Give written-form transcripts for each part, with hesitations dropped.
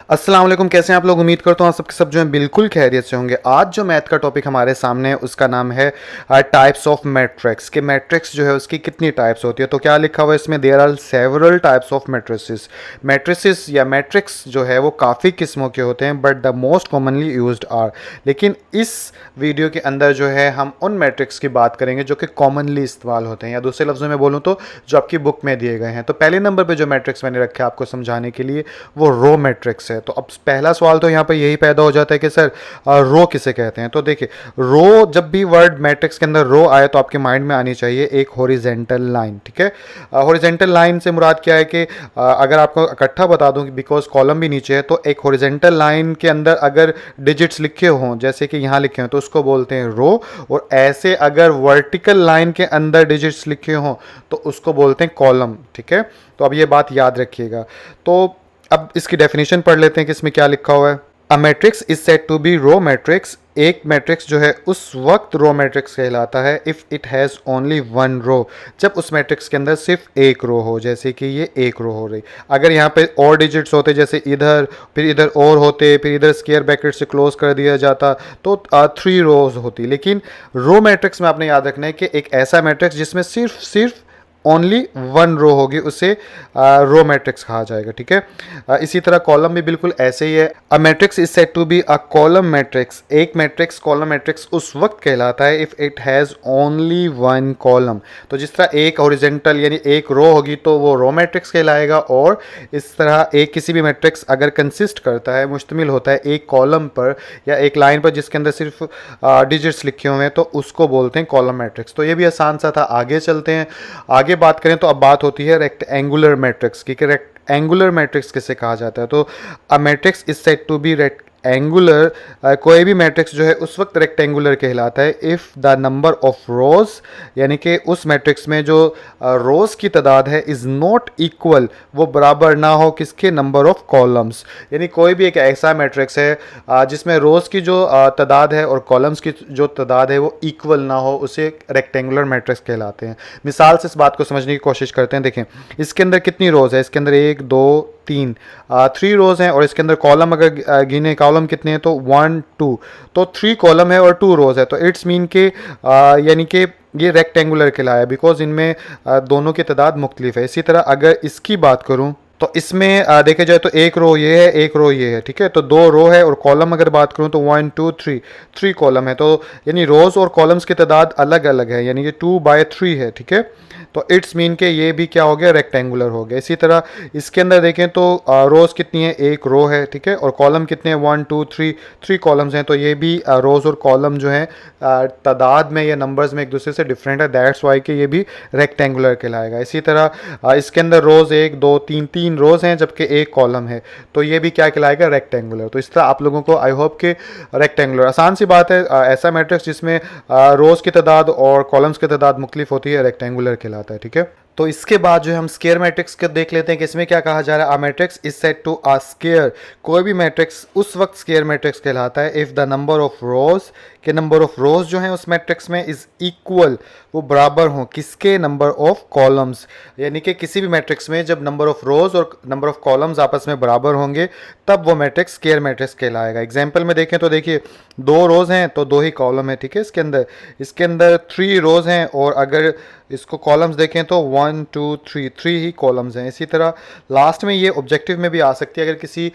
अस्सलाम वालेकुम, कैसे हैं आप लोग। उम्मीद करता हूँ आप सबके सब जो हैं बिल्कुल खैरियत से होंगे। आज जो मैथ का टॉपिक हमारे सामने है उसका नाम है टाइप्स ऑफ मैट्रिक्स। कि मैट्रिक्स जो है उसकी कितनी टाइप्स होती है। तो क्या लिखा हुआ है इसमें, there are several types of matrices. Matrices या मैट्रिक्स जो है वो काफ़ी किस्मों के होते हैं, but the most commonly used are. लेकिन इस वीडियो के अंदर जो है हम उन मैट्रिक्स की बात करेंगे जो कि कॉमनली इस्तेमाल होते हैं, या दूसरे लफ्ज़ों में बोलूँ तो जो आपकी बुक में दिए गए हैं। तो पहले नंबर पर जो मैट्रिक्स मैंने रखे आपको समझाने के लिए वो रो मैट्रिक्स है। तो अब पहला सवाल तो यहाँ पर यही पैदा हो जाता है कि सर रो किसे कहते हैं। तो देखिए, रो, जब भी वर्ड मैट्रिक्स के अंदर रो आए तो आपके माइंड में आनी चाहिए एक हॉरिजेंटल लाइन। ठीक है, हॉरिजेंटल लाइन से मुराद क्या है कि अगर आपको इकट्ठा बता दूं, बिकॉज कॉलम भी नीचे है, तो एक हॉरिजेंटल लाइन के अंदर अगर डिजिट्स लिखे हों जैसे कि यहाँ लिखे हों तो उसको बोलते हैं रो। और ऐसे अगर वर्टिकल लाइन के अंदर डिजिट्स लिखे हों तो उसको बोलते हैं कॉलम। ठीक है, तो अब ये बात याद रखिएगा। तो अब इसकी डेफिनेशन पढ़ लेते हैं कि इसमें क्या लिखा हुआ है। A matrix is said to be row matrix. एक मैट्रिक्स जो है उस वक्त रो मैट्रिक्स कहलाता है if it has only one row, जब उस मैट्रिक्स के अंदर सिर्फ एक रो हो। जैसे कि ये एक रो हो रही, अगर यहाँ पे और डिजिट्स होते, जैसे इधर फिर इधर और होते, फिर इधर स्क्वायर ब्रैकेट से क्लोज कर दिया जाता तो 3 रोज होती। लेकिन रो मैट्रिक्स में आपने याद रखना है कि एक ऐसा मैट्रिक्स जिसमें सिर्फ ओनली वन रो होगी उसे रो मैट्रिक्स कहा जाएगा। ठीक है, इसी तरह कॉलम भी बिल्कुल ऐसे ही है। A matrix is said to be a column matrix. एक मैट्रिक्स कॉलम मैट्रिक्स उस वक्त कहलाता है if it has only one column. तो जिस तरह एक हॉरिजेंटल यानी एक रो होगी तो वो रो मैट्रिक्स कहलाएगा, और इस तरह एक किसी भी मैट्रिक्स अगर कंसिस्ट करता है, मुश्तमिल होता है एक कॉलम पर या एक लाइन पर जिसके अंदर सिर्फ डिजिट्स लिखे हुए हैं, तो उसको बोलते हैं कॉलम मैट्रिक्स। तो ये भी आसान सा था। आगे चलते हैं, आगे बात करें तो अब बात होती है रेक्टेंगुलर मैट्रिक्स की। रेक्टेंगुलर मैट्रिक्स किसे कहा जाता है। तो a matrix is said to be rectangular. कोई भी मैट्रिक्स जो है उस वक्त रेक्टेंगुलर कहलाता है इफ़ द नंबर ऑफ रोज, यानी कि उस मैट्रिक्स में जो रोज की तादाद है इज़ नॉट इक्वल, वो बराबर ना हो किसके, नंबर ऑफ कॉलम्स। यानी कोई भी एक ऐसा मैट्रिक्स है जिसमें रोज की जो तादाद है और कॉलम्स की जो तादाद है वो इक्वल ना हो, उसे रेक्टेंगुलर मैट्रिक्स कहलाते हैं। मिसाल से इस बात को समझने की कोशिश करते हैं। देखें, इसके अंदर कितनी रोज है, इसके अंदर 1 2 3 3 रोज हैं, और इसके अंदर कॉलम अगर गिने, कॉलम कितने हैं तो 1 2, तो 3 कॉलम है और 2 रोज है। तो इट्स मीन के यानी कि ये रेक्टेंगुलर कहलाया बिकॉज इनमें दोनों की तादाद मुख्तलिफ है। इसी तरह अगर इसकी बात करूं तो इसमें देखे जाए तो एक रो ये है, एक रो ये है। ठीक है, तो 2 रो है, और कॉलम अगर बात करूं तो 1 2 3 3 कॉलम है। तो यानी रोज और कॉलम्स की तादाद अलग अलग है, यानी कि 2/3 है। ठीक है, तो इट्स मीन के ये भी क्या हो गया, रेक्टेंगुलर हो गया। इसी तरह इसके अंदर देखें तो रोज कितनी है, एक रो है। ठीक है, और कॉलम कितने हैं, 1 2 3 3 कॉलम्स हैं। तो ये भी रोज और कॉलम जो हैं तादाद में या नंबर्स में एक दूसरे से डिफरेंट है, दैट्स वाई कि ये भी रेक्टेंगुलर कहलाएगा। इसी तरह इसके अंदर रोज 1 2 3 3 रोज हैं जबकि एक कॉलम है, तो ये भी क्या कहलाएगा, रेक्टेंगुलर। तो इस तरह आप लोगों को आई होप के रेक्टेंगुलर आसान सी बात है। ऐसा मैट्रिक्स जिसमें रोज की तादाद और कॉलम्स की तादाद मुख्तलिफ होती है रेक्टेंगुलर कहलाता है। ठीक है, तो इसके बाद जो हम स्केयर मैट्रिक्स को देख लेते हैं कि इसमें क्या कहा जा रहा है। A matrix is said to a square. कोई भी मैट्रिक्स उस वक्त स्केयर मैट्रिक्स कहलाता है if the number of rows, के नंबर ऑफ रोज जो हैं उस मैट्रिक्स में इज इक्वल, वो बराबर हों किसके, नंबर ऑफ कॉलम्स। यानी कि किसी भी मैट्रिक्स में जब नंबर ऑफ रोज और नंबर ऑफ कॉलम्स आपस में बराबर होंगे तब वो मैट्रिक्स स्केयर मैट्रिक्स कहलाएगा। एग्जाम्पल में देखें तो देखिए, 2 रोज हैं तो 2 ही कॉलम है। ठीक है, इसके अंदर 3 रोज हैं, और अगर इसको कॉलम्स देखें तो 1 2 3 3 ही कॉलम्स हैं। इसी तरह लास्ट में ये ऑब्जेक्टिव में भी आ सकती है, अगर किसी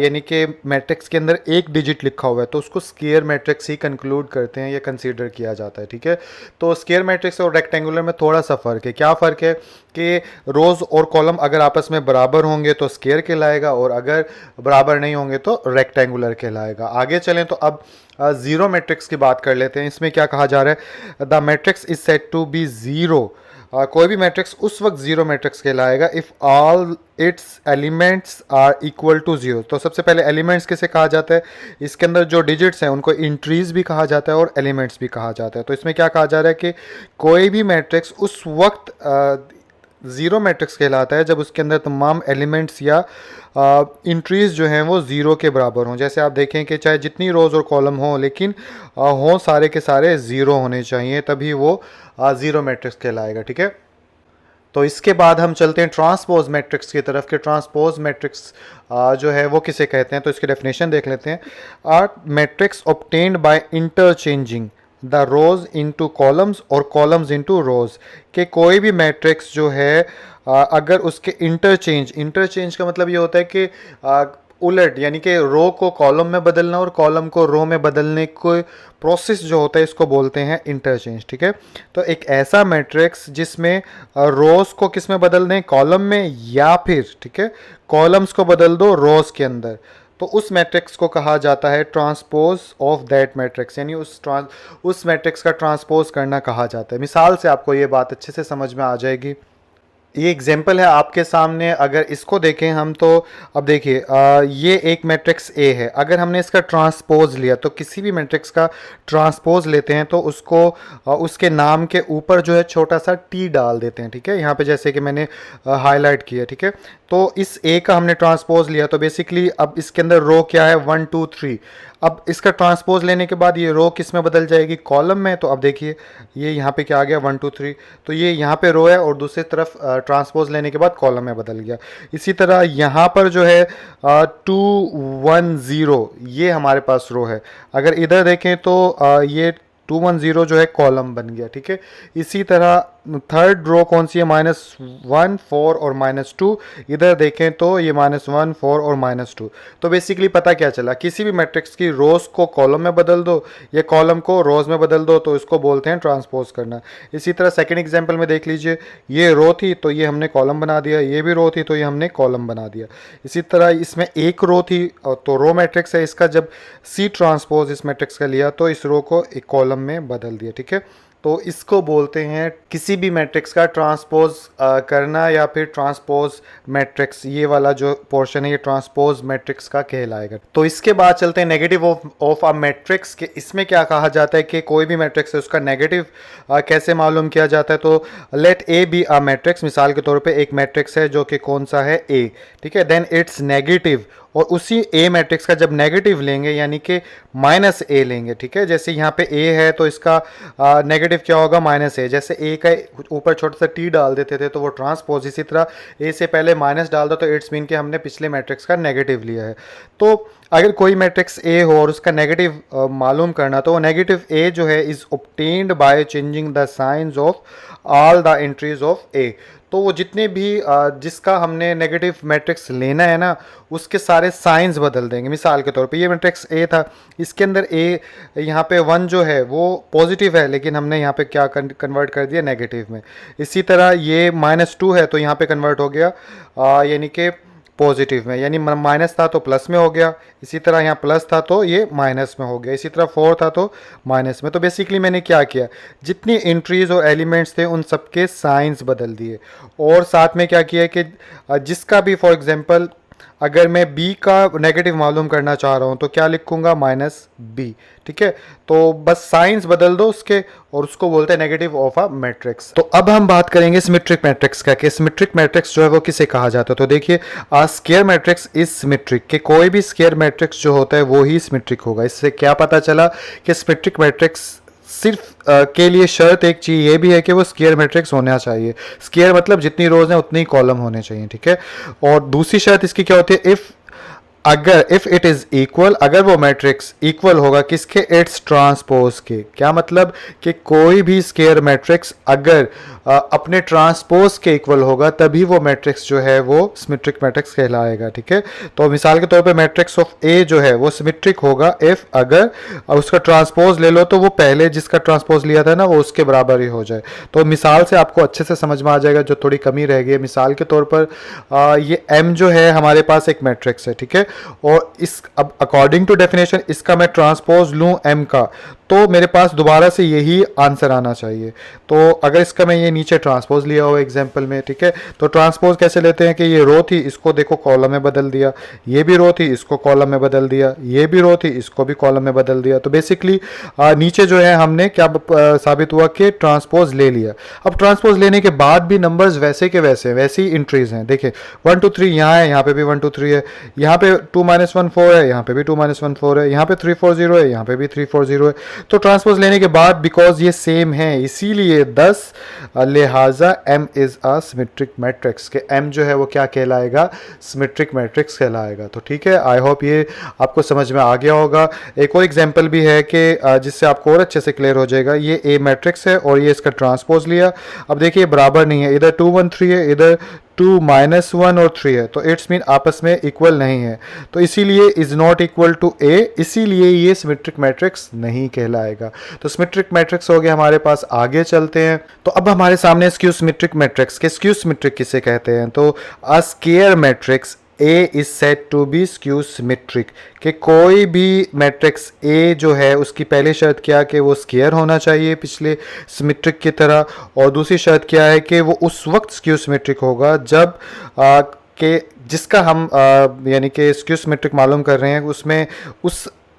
यानी कि मैट्रिक्स के अंदर एक डिजिट लिखा हुआ है तो उसको स्केयर मैट्रिक्स ही कंक्लूड करते हैं या कंसीडर किया जाता है। ठीक है, तो स्केयर मैट्रिक्स और रेक्टेंगुलर में थोड़ा सा फ़र्क है। क्या फ़र्क है कि रोज़ और कॉलम अगर आपस में बराबर होंगे तो स्केयर कहलाएगा, और अगर बराबर नहीं होंगे तो रेक्टेंगुलर कहलाएगा। आगे चलें तो अब ज़ीरो मैट्रिक्स की बात कर लेते हैं। इसमें क्या कहा जा रहा है, the matrix is said to be zero. कोई भी मैट्रिक्स उस वक्त ज़ीरो मैट्रिक्स कहलाएगा if all its elements are equal to zero. तो सबसे पहले एलिमेंट्स किसे कहा जाता है, इसके अंदर जो डिजिट्स हैं उनको इंट्रीज भी कहा जाता है और एलिमेंट्स भी कहा जाता है। तो इसमें क्या कहा जा रहा है कि कोई भी मैट्रिक्स उस वक्त ज़ीरो मैट्रिक्स कहलाता है जब उसके अंदर तमाम एलिमेंट्स या इंट्रीज जो हैं वो ज़ीरो के बराबर हों। जैसे आप देखें कि चाहे जितनी रोज़ और कॉलम हों, लेकिन हों सारे के सारे ज़ीरो होने चाहिए, तभी वो ज़ीरो मैट्रिक्स कहलाएगा। ठीक है, तो इसके बाद हम चलते हैं ट्रांसपोज मैट्रिक्स की तरफ कि ट्रांसपोज मैट्रिक्स जो है वो किसे कहते हैं। तो इसकी डेफिनेशन देख लेते हैं। Are matrix obtained by interchanging the rows into columns और कॉलम्स इनटू रोज, कि कोई भी मैट्रिक्स जो है अगर उसके इंटरचेंज का मतलब ये होता है कि उलट, यानी कि रो को कॉलम में बदलना और कॉलम को रो में बदलने को प्रोसेस जो होता है इसको बोलते हैं इंटरचेंज। ठीक है, तो एक ऐसा मैट्रिक्स जिसमें रोज को किस में बदल दें, कॉलम में, या फिर ठीक है कॉलम्स को बदल दो रोज के अंदर, तो उस मैट्रिक्स को कहा जाता है ट्रांसपोज ऑफ दैट मैट्रिक्स, यानी उस मैट्रिक्स का ट्रांसपोज करना कहा जाता है। मिसाल से आपको ये बात अच्छे से समझ में आ जाएगी। ये एग्जाम्पल है आपके सामने, अगर इसको देखें हम तो अब देखिए ये एक मैट्रिक्स ए है। अगर हमने इसका ट्रांसपोज लिया, तो किसी भी मैट्रिक्स का ट्रांसपोज लेते हैं तो उसको उसके नाम के ऊपर जो है छोटा सा टी डाल देते हैं। ठीक है, यहाँ पे जैसे कि मैंने हाईलाइट किया। ठीक है, तो इस ए का हमने ट्रांसपोज लिया, तो बेसिकली अब इसके अंदर रो क्या है, 1 2 3। अब इसका ट्रांसपोज लेने के बाद ये रो किस में बदल जाएगी, कॉलम में। तो अब देखिए ये यहाँ पे क्या आ गया, 1 2 3, तो ये यहाँ पे रो है और दूसरी तरफ ट्रांसपोज लेने के बाद कॉलम में बदल गया। इसी तरह यहाँ पर जो है 2 1 0 ये हमारे पास रो है। अगर इधर देखें तो ये 2 1 0 जो है कॉलम बन गया। ठीक है, इसी तरह थर्ड रो कौन सी है, -1 4 और -2। इधर देखें तो ये -1 4 और -2। तो बेसिकली पता क्या चला, किसी भी मैट्रिक्स की रोज को कॉलम में बदल दो या कॉलम को रोज में बदल दो, तो इसको बोलते हैं ट्रांसपोज करना। इसी तरह सेकंड एग्जांपल में देख लीजिए, ये रो थी तो ये हमने कॉलम बना दिया, ये भी रो थी तो ये हमने कॉलम बना दिया। इसी तरह इसमें एक रो थी तो रो मैट्रिक्स है, इसका जब सी ट्रांसपोज इस मैट्रिक्स का लिया तो इस रो को एक कॉलम में बदल दिया। ठीक है, तो इसको बोलते हैं किसी भी मैट्रिक्स का ट्रांसपोज करना, या फिर ट्रांसपोज मैट्रिक्स, ये वाला जो पोर्शन है ये ट्रांसपोज मैट्रिक्स का कहलाएगा। तो इसके बाद चलते हैं नेगेटिव ऑफ अ मैट्रिक्स के। इसमें क्या कहा जाता है कि कोई भी मैट्रिक्स है उसका नेगेटिव कैसे मालूम किया जाता है। तो let A be a matrix, मिसाल के तौर पे एक मैट्रिक्स है जो कि कौन सा है, ए। ठीक है, देन इट्स नेगेटिव, और उसी ए मैट्रिक्स का जब नेगेटिव लेंगे यानी कि -a लेंगे। ठीक है, जैसे यहाँ पे a है तो इसका नेगेटिव क्या होगा, -a। जैसे a का ऊपर छोटा सा t डाल देते थे तो वो ट्रांसपोज, इसी तरह a से पहले माइनस डाल दो तो इट्स मीन कि हमने पिछले मैट्रिक्स का नेगेटिव लिया है। तो अगर कोई मैट्रिक्स a हो और उसका नेगेटिव मालूम करना, तो वो नेगेटिव a जो है is obtained by changing the science of all the entries of a। तो वो जितने भी जिसका हमने नेगेटिव मैट्रिक्स लेना है ना, उसके सारे साइंस बदल देंगे। मिसाल के तौर पे ये मैट्रिक्स ए था, इसके अंदर ए यहाँ पे 1 जो है वो पॉजिटिव है, लेकिन हमने यहाँ पे क्या कन्वर्ट कर दिया, नेगेटिव में। इसी तरह ये -2 है तो यहाँ पे कन्वर्ट हो गया यानी कि पॉजिटिव में, यानी माइनस था तो प्लस में हो गया। इसी तरह यहाँ प्लस था तो ये माइनस में हो गया। इसी तरह 4 था तो माइनस में। तो बेसिकली मैंने क्या किया, जितनी एंट्रीज और एलिमेंट्स थे उन सबके साइंस बदल दिए, और साथ में क्या किया कि जिसका भी फॉर एग्जांपल अगर मैं b का नेगेटिव मालूम करना चाह रहा हूँ तो क्या लिखूंगा, -b। ठीक है, तो बस साइंस बदल दो उसके, और उसको बोलते हैं नेगेटिव ऑफ अ मैट्रिक्स। तो अब हम बात करेंगे सिमेट्रिक मैट्रिक्स का, कि सिमेट्रिक मैट्रिक्स जो है वो किसे कहा जाता है। तो देखिए स्क्वायर मैट्रिक्स इज सिमेट्रिक, कि कोई भी स्क्वायर मैट्रिक्स जो होता है वो ही सिमेट्रिक होगा। इससे क्या पता चला कि सिमेट्रिक मैट्रिक्स सिर्फ के लिए शर्त एक चीज़ ये भी है कि वो स्क्वायर मैट्रिक्स होना चाहिए। स्क्वायर मतलब जितनी रोज हैं उतनी कॉलम होने चाहिए। ठीक है, और दूसरी शर्त इसकी क्या होती है, इफ इट इज इक्वल, अगर वो मैट्रिक्स इक्वल होगा किसके, इट्स ट्रांसपोज के। क्या मतलब कि कोई भी स्क्वायर मैट्रिक्स अगर अपने ट्रांसपोज के इक्वल होगा तभी वो मैट्रिक्स जो है वो सिमेट्रिक मैट्रिक्स कहलाएगा। ठीक है, तो मिसाल के तौर पे मैट्रिक्स ऑफ ए जो है वो सिमेट्रिक होगा इफ अगर उसका ट्रांसपोज ले लो तो वो पहले जिसका ट्रांसपोज लिया था ना वो उसके बराबर ही हो जाए। तो मिसाल से आपको अच्छे से समझ में आ जाएगा, जो थोड़ी कमी रह गई है। मिसाल के तौर पर ये m जो है हमारे पास एक मैट्रिक्स है। ठीक है, और इस अब अकॉर्डिंग टू डेफिनेशन इसका मैं ट्रांसपोज लूँ m का, तो मेरे पास दोबारा से यही आंसर आना चाहिए। तो अगर इसका मैं ये नीचे ट्रांसपोज लिया हो एग्जांपल में, ठीक है, तो ट्रांसपोज कैसे लेते हैं कि ये रो थी इसको देखो कॉलम में बदल दिया, ये भी रो थी इसको कॉलम में बदल दिया, ये भी रो थी इसको भी कॉलम में बदल दिया। तो बेसिकली नीचे जो है हमने क्या साबित हुआ कि ट्रांसपोज ले लिया। अब ट्रांसपोज लेने के बाद भी नंबर्स वैसे के वैसी इंट्रीज हैं। देखिए 1 2 3 यहाँ है, यहाँ पे भी 1 2 3 है, यहाँ पे 2 1 4 है, यहाँ पे भी 2 1 4 है, यहाँ पे 3 4 0 है, यहाँ पे भी 3 4 0 है। तो ट्रांसपोज लेने के बाद बिकॉज ये सेम है इसीलिए 10 लिहाजा m is a symmetric matrix, के m जो है वो क्या कहलाएगा, सिमेट्रिक मैट्रिक्स कहलाएगा। तो ठीक है, आई होप ये आपको समझ में आ गया होगा। एक और एग्जांपल भी है कि जिससे आपको और अच्छे से क्लियर हो जाएगा। ये A मैट्रिक्स है और ये इसका ट्रांसपोज लिया। अब देखिए बराबर नहीं है, इधर 2 1 3 है, इधर 2 -1 और 3 है, तो इट्स मीन आपस में इक्वल नहीं है, तो इसीलिए is not equal to A, इसीलिए ये सिमेट्रिक मैट्रिक्स नहीं कहलाएगा। तो सिमेट्रिक मैट्रिक्स हो गया हमारे पास। आगे चलते हैं, तो अब हमारे सामने स्क्यू सिमेट्रिक मैट्रिक्स के स्क्यू सिमेट्रिक किसे कहते हैं, तो a square matrix A is said to be skew symmetric, कि कोई भी मैट्रिक्स A जो है उसकी पहली शर्त क्या कि वो स्क्वायर होना चाहिए पिछले सिमेट्रिक की तरह, और दूसरी शर्त क्या है कि वो उस वक्त स्क्यू सिमेट्रिक होगा जब के जिसका हम यानी कि स्क्यू सिमेट्रिक मालूम कर रहे हैं उसमें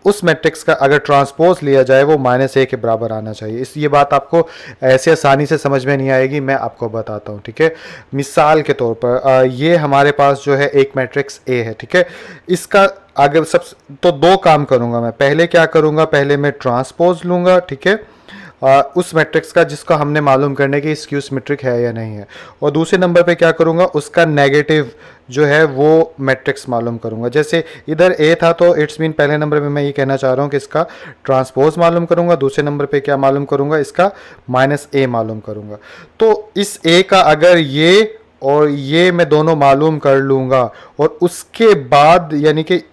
उस मैट्रिक्स का अगर ट्रांसपोज लिया जाए वो -a के बराबर आना चाहिए। इस ये बात आपको ऐसे आसानी से समझ में नहीं आएगी, मैं आपको बताता हूँ, ठीक है। मिसाल के तौर पर ये हमारे पास जो है एक मैट्रिक्स A है, ठीक है। इसका अगर तो दो काम करूँगा मैं, पहले क्या करूँगा, पहले मैं ट्रांसपोज लूँगा, ठीक है, उस मैट्रिक्स का जिसका हमने मालूम करने की स्क्यू सिमेट्रिक है या नहीं है, और दूसरे नंबर पे क्या करूँगा, उसका नेगेटिव जो है वो मैट्रिक्स मालूम करूँगा। जैसे इधर A था तो इट्स मीन पहले नंबर पे मैं ये कहना चाह रहा हूँ कि इसका ट्रांसपोज मालूम करूँगा, दूसरे नंबर पे क्या मालूम करूँगा, इसका -a मालूम करूँगा। तो इस A का अगर ये और ये मैं दोनों मालूम कर लूँगा और उसके बाद यानी कि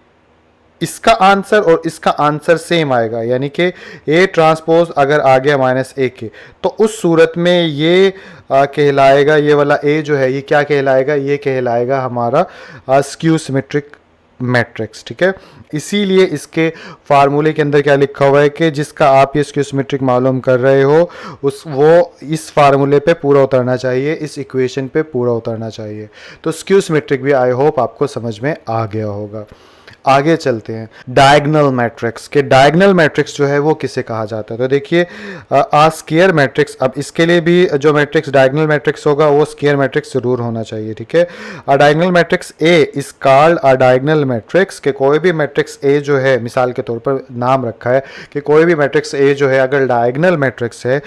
इसका आंसर और इसका आंसर सेम आएगा, यानी कि A ट्रांसपोज अगर आ गया -a के, तो उस सूरत में ये कहलाएगा, ये वाला A जो है ये क्या कहलाएगा, ये कहलाएगा हमारा स्क्यू सिमेट्रिक मैट्रिक्स, ठीक है। इसीलिए इसके फार्मूले के अंदर क्या लिखा हुआ है कि जिसका आप ये स्क्यू सिमेट्रिक मालूम कर रहे हो वो इस फार्मूले पे पूरा उतरना चाहिए, इस इक्वेशन पे पूरा उतरना चाहिए। तो स्क्यू सिमेट्रिक भी आई होप आपको समझ में आ गया होगा। आगे चलते हैं, डायगोनल मैट्रिक्स के डायगोनल मैट्रिक्स जो है वो किसे कहा जाता है, तो देखिए स्क्वायर मैट्रिक्स, अब इसके लिए भी जो मैट्रिक्स डायगोनल मैट्रिक्स होगा वो स्क्वायर मैट्रिक्स जरूर होना चाहिए, ठीक है। Diagonal matrix A is called a diagonal matrix, के कोई भी मैट्रिक्स A जो है, मिसाल के तौर पर नाम रखा है कि कोई भी मैट्रिक्स A जो है अगर डायगोनल मैट्रिक्स है,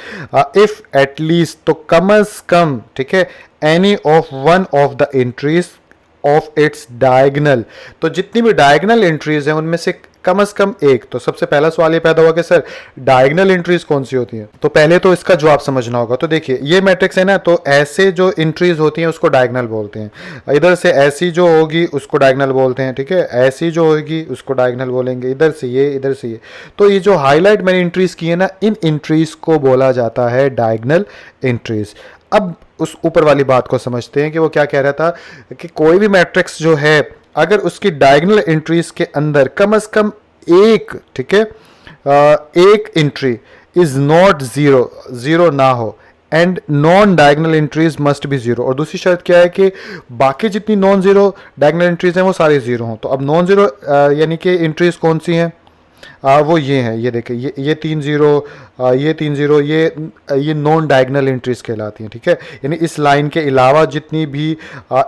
इफ एटलीस्ट, तो कम अज कम, ठीक है, any of one of the entries of its diagonal, तो जितनी भी डायगोनल एंट्रीज हैं उनमें से कम से कम एक। तो सबसे पहला सवाल ये पैदा हुआ कि सर डायगोनल एंट्रीज कौन सी होती हैं, तो पहले तो इसका जवाब समझना होगा। तो देखिए ये मैट्रिक्स है ना, तो ऐसे जो एंट्रीज होती हैं उसको डायगोनल बोलते हैं, इधर से ऐसी जो होगी उसको डायगोनल बोलते हैं, ठीक है, ऐसी जो होगी उसको डायगोनल बोलेंगे, इधर से ये, इधर से ये। तो ये जो हाईलाइट मैंने एंट्रीज की है ना, इन एंट्रीज को बोला जाता है डायगोनल एंट्रीज। अब उस ऊपर वाली बात को समझते हैं कि वो क्या कह रहा था, कि कोई भी मैट्रिक्स जो है अगर उसकी डायगोनल एंट्रीज के अंदर कम से कम एक, ठीक है, एक एंट्री इज नॉट जीरो ना हो, and non diagonal entries must be zero, और दूसरी शर्त क्या है कि बाकी जितनी नॉन जीरो डायगोनल एंट्रीज हैं वो सारी जीरो हों। तो अब नॉन जीरो यानी कि एंट्रीज कौन सी हैं, वो ये हैं, ये देखें, ये 3 0, ये 3 0, ये नॉन डायगोनल एंट्रीज कहलाती हैं, ठीक है। यानी इस लाइन के अलावा जितनी भी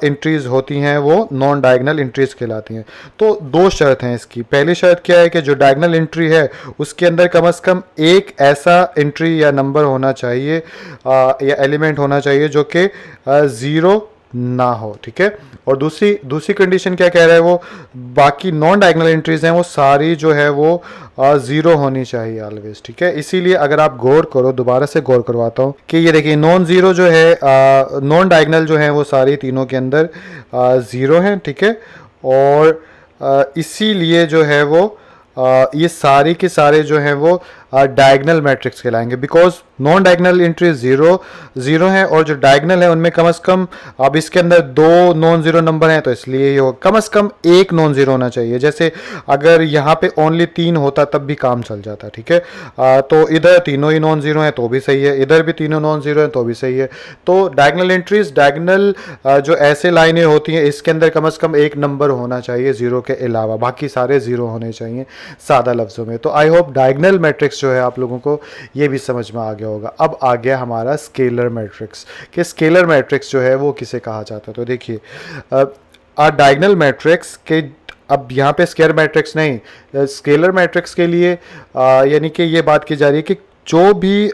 एंट्रीज होती हैं वो नॉन डायगोनल एंट्रीज कहलाती हैं। तो दो शर्त हैं इसकी, पहली शर्त क्या है कि जो डायगोनल एंट्री है उसके अंदर कम से कम एक ऐसा एंट्री या नंबर होना चाहिए या एलिमेंट होना चाहिए जो कि ज़ीरो ना हो, ठीक है। और दूसरी कंडीशन क्या कह रहा है, वो बाकी नॉन डायगोनल एंट्रीज हैं वो सारी जो है वो ज़ीरो होनी चाहिए ऑलवेज, ठीक है। इसीलिए अगर आप गौर करो, दोबारा से गौर करवाता हूँ कि ये देखिए नॉन ज़ीरो जो है, नॉन डायगोनल जो है वो सारी तीनों के अंदर ज़ीरो हैं, ठीक है। और इसीलिए जो है वो ये सारे के सारे जो हैं वो डायगोनल मैट्रिक्स कहलाएंगे, because non diagonal entry zero है और जो डायगोनल है उनमें कम से कम, अब इसके अंदर दो नॉन ज़ीरो नंबर हैं तो इसलिए ये हो, कम से कम एक नॉन ज़ीरो होना चाहिए। जैसे अगर यहाँ पे ओनली 3 होता तब भी काम चल जाता, ठीक है। तो इधर तीनों ही नॉन ज़ीरो हैं तो भी सही है, इधर भी तीनों नॉन ज़ीरो हैं तो भी सही है। तो डायगोनल एंट्रीज, डायगोनल जो ऐसे लाइनें होती हैं इसके अंदर कम से कम एक नंबर होना चाहिए ज़ीरो के अलावा, बाकी सारे ज़ीरो होने चाहिए सादा लफ्ज़ों में। तो आई होप डायगोनल मैट्रिक्स जो है आप लोगों को ये भी समझ में आ गया होगा। अब आ गया हमारा स्केलर मैट्रिक्स, कि स्केलर मैट्रिक्स जो है वो किसे कहा जाता है। तो देखिए डायगोनल मैट्रिक्स के, अब यहाँ पे स्केलर मैट्रिक्स नहीं, स्केलर मैट्रिक्स के लिए यानी कि ये बात की जा रही है कि जो भी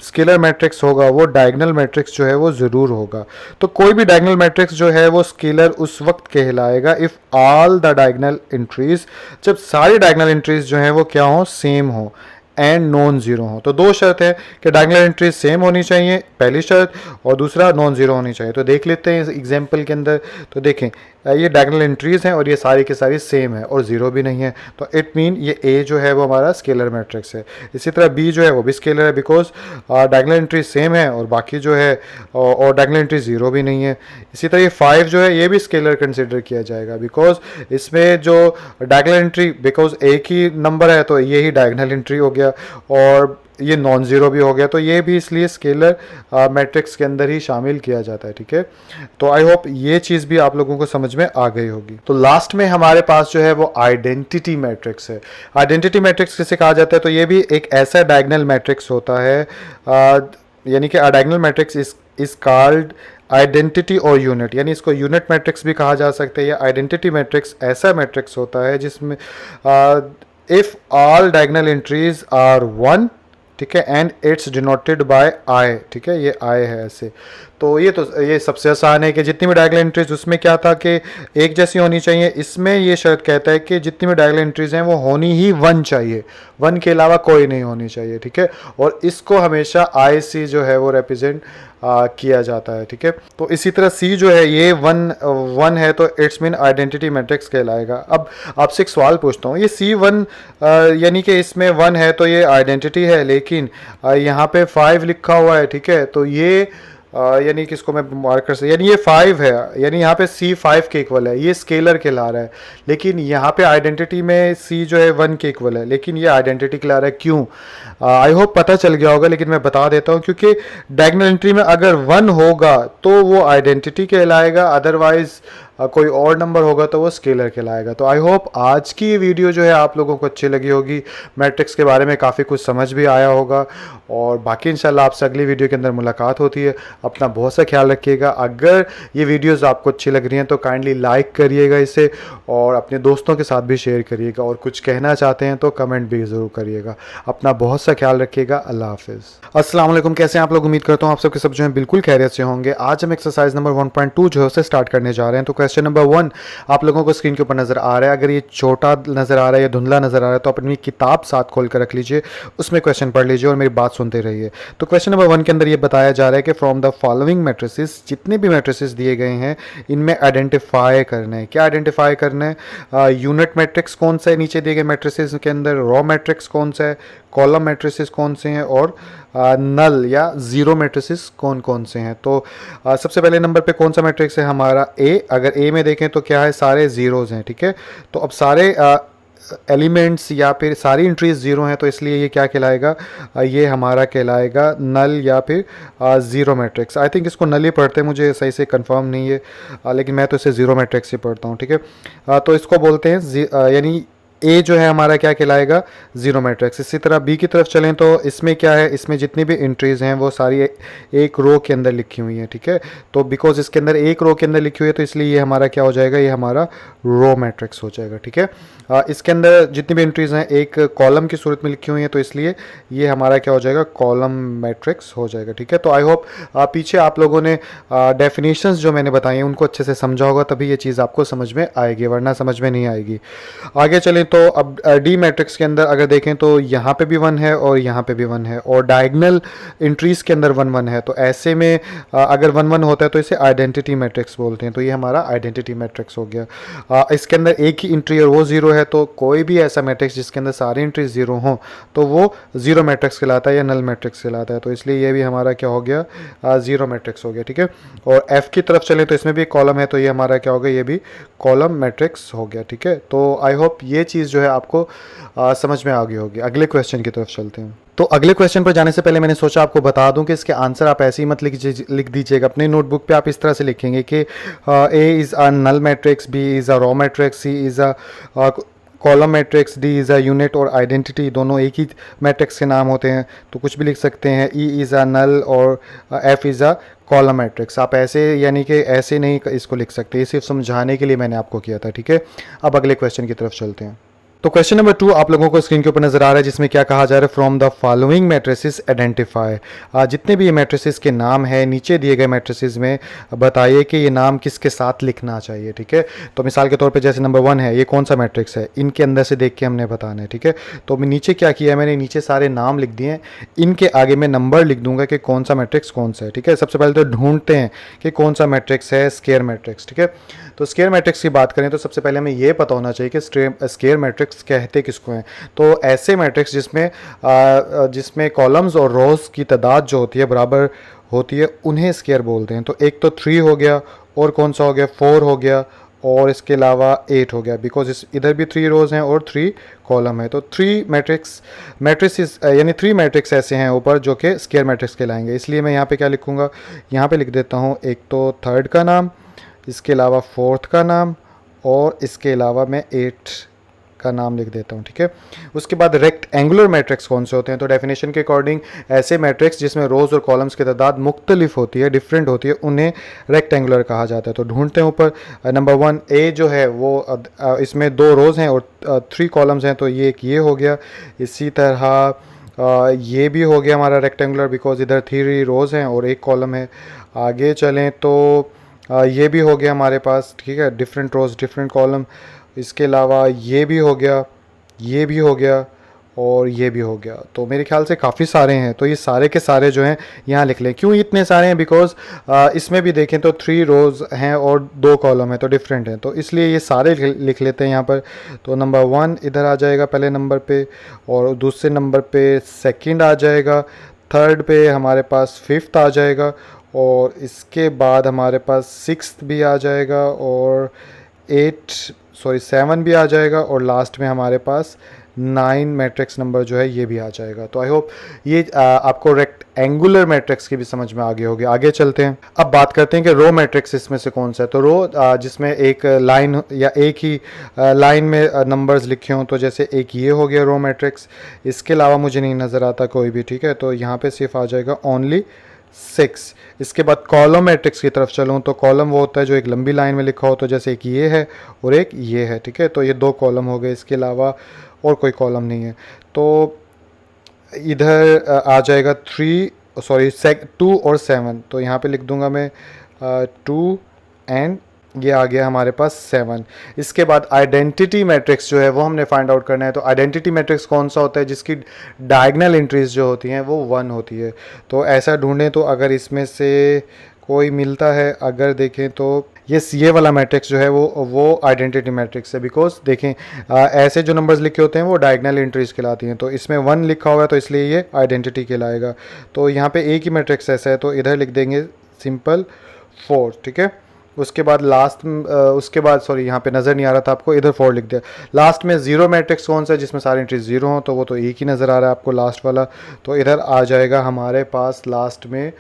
स्केलर मैट्रिक्स होगा वो डायगोनल मैट्रिक्स जो है वो ज़रूर होगा। तो कोई भी डायगोनल मैट्रिक्स जो है वो स्केलर उस वक्त कहलाएगा if all the diagonal entries, जब सारी डायगोनल एंट्रीज जो है वो क्या हो, सेम हो एंड नॉन जीरो हो। तो दो शर्त है कि डायगोनल एंट्रीज सेम होनी चाहिए, पहली शर्त, और दूसरा नॉन जीरो होनी चाहिए। तो देख लेते हैं इस एग्जांपल के अंदर। तो देखें ये डायगोनल एंट्रीज हैं और ये सारी की सारी सेम है और जीरो भी नहीं है, तो इट मीन ये ए जो है वो हमारा स्केलर मैट्रिक्स है। इसी तरह बी जो है वो भी स्केलर है, बिकॉज डायगोनल एंट्रीज सेम है और बाकी जो है और डायगोनल एंट्री जीरो भी नहीं है। इसी तरह ये 5 जो है ये भी स्केलर कंसिडर किया जाएगा, बिकॉज इसमें जो डायगोनल एंट्री, बिकॉज एक ही नंबर है तो ये ही डायगोनल एंट्री हो गया, और ये नॉन ज़ीरो भी हो गया, तो ये भी इसलिए स्केलर मैट्रिक्स के अंदर ही शामिल किया जाता है। ठीक है, तो आई होप ये चीज़ भी आप लोगों को समझ में आ गई होगी। तो लास्ट में हमारे पास जो है वो आइडेंटिटी मैट्रिक्स है। आइडेंटिटी मैट्रिक्स किसे कहा जाता है, तो ये भी एक ऐसा डायगोनल मैट्रिक्स होता है, यानी कि diagonal matrix is called identity और यूनिट, यानी इसको यूनिट मैट्रिक्स भी कहा जा सकता है। या आइडेंटिटी मैट्रिक्स ऐसा मैट्रिक्स होता है जिसमें if all diagonal entries are 1, ठीक है, and it's denoted by I, ठीक है, ये आई है ऐसे। तो ये सबसे आसान है कि जितनी भी डायगोनल एंट्रीज, उसमें क्या था कि एक जैसी होनी चाहिए। इसमें ये शर्त कहता है कि जितनी भी डायगोनल एंट्रीज हैं वो होनी ही 1 चाहिए, 1 के अलावा कोई नहीं होनी चाहिए। ठीक है, और इसको हमेशा आई सी जो है वो रिप्रेजेंट किया जाता है। ठीक है, तो इसी तरह सी जो है ये 1 है, तो इट्स मीन आइडेंटिटी मैट्रिक्स कहलाएगा। अब आपसे एक सवाल पूछता हूँ, ये C1 यानी कि इसमें 1 है तो ये आइडेंटिटी है, लेकिन यहाँ पे 5 लिखा हुआ है। ठीक है, तो ये यानी कि इसको मैं मार्कर से, यानी ये 5 है, यानी यहाँ पे C 5 के इक्वल है, ये स्केलर कहला रहा है। लेकिन यहाँ पे आइडेंटिटी में C जो है 1 के इक्वल है, लेकिन ये आइडेंटिटी कहला रहा है। क्यों? आई होप पता चल गया होगा, लेकिन मैं बता देता हूँ। क्योंकि डायगोनल एंट्री में अगर 1 होगा तो वो आइडेंटिटी कहलाएगा, अदरवाइज कोई और नंबर होगा तो वो स्केलर कहलाएगा। तो आई होप आज की ये वीडियो जो है आप लोगों को अच्छी लगी होगी, मैट्रिक्स के बारे में काफ़ी कुछ समझ भी आया होगा, और बाकी इंशाल्लाह आपसे अगली वीडियो के अंदर मुलाकात होती है। अपना बहुत सा ख्याल रखिएगा। अगर ये वीडियोस आपको अच्छी लग रही हैं तो काइंडली लाइक करिएगा इसे, और अपने दोस्तों के साथ भी शेयर करिएगा, और कुछ कहना चाहते हैं तो कमेंट भी ज़रूर करिएगा। अपना बहुत सा ख्याल रखिएगा। अल्लाह हाफिज़। अस्सलाम वालेकुम, कैसे हैं आप लोग? उम्मीद करता हूँ आप सबके सब जो हैं बिल्कुल खैरियत से होंगे। आज हम एक्सरसाइज नंबर 1.2 जो है उसे स्टार्ट करने जा रहे हैं। तो क्वेश्चन नंबर 1 आप लोगों को स्क्रीन के ऊपर नज़र आ रहा है। अगर ये छोटा नज़र आ रहा है या धुंधला नज़र आ रहा है तो अपनी किताब साथ खोल कर रख लीजिए, उसमें क्वेश्चन पढ़ लीजिए और मेरी बात सुनते रहिए। तो क्वेश्चन नंबर 1 के अंदर ये बताया जा रहा है कि फ्रॉम द फॉलोइंग मैट्रिसेस, जितने भी मैट्रिसेस दिए गए हैं इनमें आइडेंटिफाई करना है। क्या आइडेंटिफाई करना है? यूनिट मैट्रिक्स कौन सा है नीचे दिए गए मैट्रिसेस के अंदर, रॉ मैट्रिक्स कौन सा है, कॉलम मैट्रिसेस कौन से हैं, और नल या ज़ीरो मैट्रिसेस कौन कौन से हैं। तो सबसे पहले नंबर पे कौन सा मैट्रिक्स है हमारा? ए। अगर ए में देखें तो क्या है, सारे ज़ीरोज़ हैं। ठीक है, तो अब सारे एलिमेंट्स या फिर सारी एंट्रीज ज़ीरो हैं, तो इसलिए ये क्या कहलाएगा? ये हमारा कहलाएगा नल या फिर ज़ीरो मैट्रिक्स। आई थिंक इसको नल ही पढ़ते हैं, मुझे सही से कंफर्म नहीं है, लेकिन मैं तो इसे ज़ीरो मैट्रिक्स ही पढ़ता हूँ। ठीक है, तो इसको बोलते हैं यानी ए जो है हमारा क्या कहलाएगा? Zero matrix. इसी तरह बी की तरफ चलें तो इसमें क्या है, इसमें जितनी भी एंट्रीज़ हैं वो सारी एक रो के अंदर लिखी हुई हैं। ठीक है, तो बिकॉज इसके अंदर एक रो के अंदर लिखी हुई है तो इसलिए ये हमारा क्या हो जाएगा? ये हमारा रो मैट्रिक्स हो जाएगा। ठीक है, इसके अंदर जितनी भी एंट्रीज़ हैं एक कॉलम की सूरत में लिखी हुई हैं, तो इसलिए ये हमारा क्या हो जाएगा? कॉलम मैट्रिक्स हो जाएगा। ठीक है, तो आई होप पीछे आप लोगों ने डेफिनेशंस जो मैंने बताई हैं उनको अच्छे से समझा होगा, तभी ये चीज़ आपको समझ में आएगी, वरना समझ में नहीं आएगी। आगे चलें तो अब डी मैट्रिक्स के अंदर अगर देखें तो यहाँ पे भी 1 है और यहाँ पे भी 1 है, और डायगोनल एंट्रीज़ के अंदर 1 1 है। तो ऐसे में अगर 1 1 होता है तो इसे आइडेंटिटी मैट्रिक्स बोलते हैं। तो ये हमारा आइडेंटिटी मैट्रिक्स हो गया। इसके अंदर एक ही एंट्री और वो ज़ीरो है, तो कोई भी ऐसा मैट्रिक्स जिसके अंदर सारी एंट्रीज ज़ीरो हों तो वो ज़ीरो मैट्रिक्स कहलाता है या नल मैट्रिक्स कहलाता है। तो इसलिए ये भी हमारा क्या हो गया? ज़ीरो मैट्रिक्स हो गया। ठीक है, और एफ़ की तरफ चलें तो इसमें भी कॉलम है, तो ये हमारा क्या हो गया? ये भी कॉलम मैट्रिक्स हो गया। ठीक है, तो आई होप ये चीज़ जो है आपको समझ में आ गई होगी। अगले क्वेश्चन की तरफ चलते हैं। तो अगले क्वेश्चन पर जाने से पहले मैंने सोचा आपको बता दूं कि इसके आंसर आप ऐसे ही मत लिख दीजिएगा। अपनी नोटबुक पे आप इस तरह से लिखेंगे कि A is a null matrix, B is a row matrix, C is a column matrix, D is a unit, और आइडेंटिटी दोनों एक ही मैट्रिक्स के नाम होते हैं, तो कुछ भी लिख सकते हैं। ई इज़ अ नल और F is a column matrix. आप ऐसे यानी कि ऐसे नहीं इसको लिख सकते, ये सिर्फ समझाने के लिए मैंने आपको किया था। ठीक है, अब अगले क्वेश्चन की तरफ चलते हैं। तो क्वेश्चन नंबर 2 आप लोगों को स्क्रीन के ऊपर नजर आ रहा है, जिसमें क्या कहा जा रहा है, from the following matrices identify. जितने भी ये मैट्रिसेस के नाम है नीचे दिए गए मैट्रिसेस में बताइए कि ये नाम किसके साथ लिखना चाहिए। ठीक है, तो मिसाल के तौर पे जैसे नंबर 1 है, ये कौन सा मैट्रिक्स है, इनके अंदर से देख के हमने बताना है। ठीक है, तो मैं नीचे क्या किया है, मैंने नीचे सारे नाम लिख दिए हैं, इनके आगे मैं नंबर लिख दूंगा कि कौन सा मैट्रिक्स कौन सा है। ठीक है, सबसे पहले तो ढूंढते हैं कि कौन सा मैट्रिक्स है स्क्वायर मैट्रिक्स। ठीक है, तो स्क्वायर मैट्रिक्स की बात करें तो सबसे पहले हमें ये पता होना चाहिए कि स्क्वायर मैट्रिक्स कहते किसको हैं। तो ऐसे मैट्रिक्स जिसमें कॉलम्स और रोज की तादाद जो होती है बराबर होती है, उन्हें स्क्वायर बोलते हैं। तो एक तो 3 हो गया, और कौन सा हो गया, 4 हो गया, और इसके अलावा 8 हो गया, बिकॉज इधर भी 3 रोज हैं और 3 कॉलम है। तो 3 मैट्रिक्स यानी 3 मैट्रिक्स ऐसे हैं ऊपर जो कि स्क्वायर मैट्रिक्स कहलाएंगे। इसलिए मैं यहाँ पे क्या लिखूँगा, यहाँ पे लिख देता हूँ एक तो थर्ड का नाम, इसके अलावा फोर्थ का नाम, और इसके अलावा मैं 8 का नाम लिख देता हूँ। ठीक है, उसके बाद रेक्ट एंगुलर मैट्रिक्स कौन से होते हैं, तो डेफिनेशन के अकॉर्डिंग ऐसे मैट्रिक्स जिसमें रोज और कॉलम्स की तादाद मुख्तलिफ होती है, डिफरेंट होती है, उन्हें रेक्ट एंगुलर कहा जाता है। तो ढूंढते हैं ऊपर, नंबर 1 ए जो है वो इसमें 2 रोज हैं और 3 कॉलम्स हैं, तो ये हो गया। इसी तरह ये भी हो गया हमारा रेक्टेंगुलर, बिकॉज इधर 3 रोज हैं और 1 कॉलम है। आगे चलें तो ये भी हो गया हमारे पास। ठीक है, डिफरेंट रोज डिफरेंट कॉलम। इसके अलावा ये भी हो गया, ये भी हो गया, और ये भी हो गया। तो मेरे ख्याल से काफ़ी सारे हैं, तो ये सारे के सारे जो हैं यहाँ लिख लें। क्यों इतने सारे हैं, बिकॉज इसमें भी देखें तो 3 रोज़ हैं और 2 कॉलम है, तो डिफरेंट हैं, तो इसलिए ये सारे लिख लेते हैं यहाँ पर। तो नंबर 1 इधर आ जाएगा पहले नंबर पे, और दूसरे नंबर पे सेकंड आ जाएगा, थर्ड पे हमारे पास 5th आ जाएगा, और इसके बाद हमारे पास 6th भी आ जाएगा, और 7 भी आ जाएगा, और लास्ट में हमारे पास 9 मैट्रिक्स नंबर जो है ये भी आ जाएगा। तो आई होप ये आपको रेक्ट एंगुलर मैट्रिक्स की भी समझ में आ गई होगी। आगे चलते हैं, अब बात करते हैं कि रो मैट्रिक्स इसमें से कौन सा है। तो रो जिसमें एक लाइन या एक ही लाइन में नंबर्स लिखे हों, तो जैसे एक ये हो गया रो मैट्रिक्स, इसके अलावा मुझे नहीं नज़र आता कोई भी। ठीक है, तो यहाँ पे सिर्फ आ जाएगा ओनली 6। इसके बाद कॉलम मैट्रिक्स की तरफ चलूँ तो कॉलम वो होता है जो एक लंबी लाइन में लिखा हो, तो जैसे एक ये है और एक ये है। ठीक है, तो ये 2 कॉलम हो गए, इसके अलावा और कोई कॉलम नहीं है। तो इधर आ जाएगा 2 और 7, तो यहाँ पे लिख दूंगा मैं 2 एंड ये आ गया हमारे पास 7। इसके बाद आइडेंटिटी मैट्रिक्स जो है वो हमने फाइंड आउट करना है। तो आइडेंटिटी मैट्रिक्स कौन सा होता है, जिसकी डायगोनल एंट्रीज जो होती हैं वो 1 होती है। तो ऐसा ढूंढें तो अगर इसमें से कोई मिलता है, अगर देखें तो ये वाला मैट्रिक्स जो है वो आइडेंटिटी मैट्रिक्स है, बिकॉज देखें ऐसे जो नंबर्स लिखे होते हैं वो डायगोनल एंट्रीज कहलाती हैं। तो इसमें 1 लिखा हुआ है, तो इसलिए ये आइडेंटिटी कहलाएगा। तो यहाँ पे एक ही मैट्रिक्स ऐसा है, तो इधर लिख देंगे सिंपल 4। ठीक है, उसके बाद यहाँ पे नज़र नहीं आ रहा था आपको, इधर 4 लिख दिया। लास्ट में 0 मैट्रिक्स कौन सा है, जिसमें सारे एंट्रीज 0 हों, तो वो तो एक ही नज़र आ रहा है आपको, लास्ट वाला। तो इधर आ जाएगा हमारे पास लास्ट में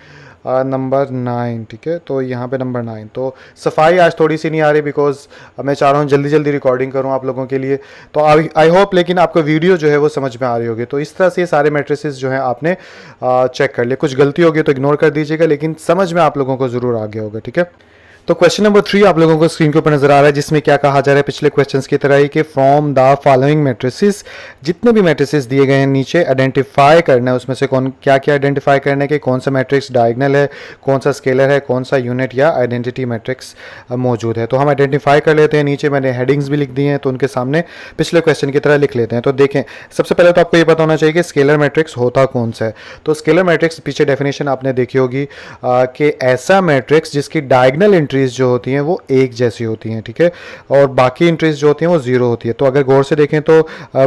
नंबर 9। ठीक है, तो यहाँ पे नंबर 9। तो सफाई आज थोड़ी सी नहीं आ रही, बिकॉज मैं चाह रहा हूँ जल्दी जल्दी रिकॉर्डिंग करूँ आप लोगों के लिए। तो आई होप लेकिन आपको वीडियो जो है वो समझ में आ रही होगी। तो इस तरह से ये सारे मैट्रिसेस जो हैं आपने चेक कर लिए। कुछ गलती होगी तो इग्नोर कर दीजिएगा, लेकिन समझ में आप लोगों को ज़रूर आ गया होगा। ठीक है, तो क्वेश्चन नंबर 3 आप लोगों को स्क्रीन के ऊपर नजर आ रहा है, जिसमें क्या कहा जा रहा है पिछले क्वेश्चंस की तरह ही कि फ्रॉम द फॉलोइंग मैट्रिसेस, जितने भी मैट्रिसेस दिए गए हैं नीचे आइडेंटिफाई करना है उसमें से क्या क्या आइडेंटिफाई करना है कि कौन सा मैट्रिक्स डायगोनल है, कौन सा स्केलर है, कौन सा यूनिट या आइडेंटिटी मैट्रिक्स मौजूद है। तो हम आइडेंटिफाई कर लेते हैं। नीचे मैंने हेडिंग्स भी लिख दी हैं, तो उनके सामने पिछले क्वेश्चन की तरह लिख लेते हैं। तो देखें, सबसे पहले तो आपको ये पता होना चाहिए कि स्केलर मैट्रिक्स होता कौन सा है। तो स्केलर मैट्रिक्स पीछे डेफिनेशन आपने देखी होगी कि ऐसा मैट्रिक्स जिसकी डायगोनल एंट्रीज जो होती हैं वो एक जैसी होती हैं। ठीक है, और बाकी एंट्रीज जो होती हैं वो 0 होती है। तो अगर गौर से देखें तो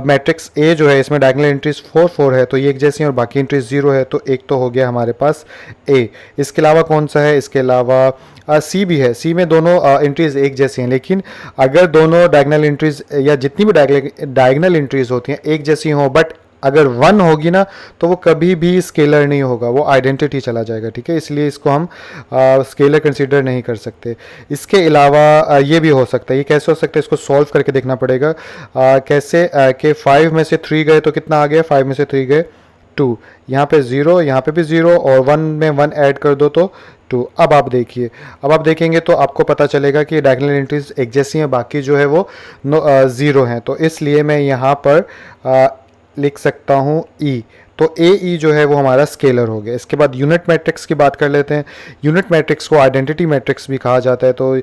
मैट्रिक्स ए जो है इसमें डायगोनल एंट्रीज 4 4 है, तो ये एक जैसी हैं, और बाकी एंट्रीज 0 है, तो एक तो हो गया हमारे पास ए। इसके अलावा कौन सा है, इसके अलावा सी भी है। सी में दोनों एंट्रीज एक जैसी हैं, लेकिन अगर दोनों डायगोनल एंट्रीज या जितनी भी डायगोनल एंट्रीज होती हैं एक जैसी हों, बट अगर 1 होगी ना तो वो कभी भी स्केलर नहीं होगा, वो आइडेंटिटी चला जाएगा। ठीक है, इसलिए इसको हम स्केलर कंसीडर नहीं कर सकते। इसके अलावा ये भी हो सकता है। ये कैसे हो सकता है, इसको सॉल्व करके देखना पड़ेगा। कैसे कि 5 में से 3 गए तो कितना आ गया, 5 में से 3 गए 2, यहाँ पे 0, यहाँ पे भी 0, और 1 में 1 ऐड कर दो तो 2। अब आप देखेंगे तो आपको पता चलेगा कि डायगोनल एंट्रीज एक जैसी हैं, बाकी जो है वो ज़ीरो हैं। तो इसलिए मैं यहाँ पर लिख सकता हूँ ई। तो ए ई जो है वो हमारा स्केलर हो गया। इसके बाद यूनिट मैट्रिक्स की बात कर लेते हैं। यूनिट मैट्रिक्स को आइडेंटिटी मैट्रिक्स भी कहा जाता है। तो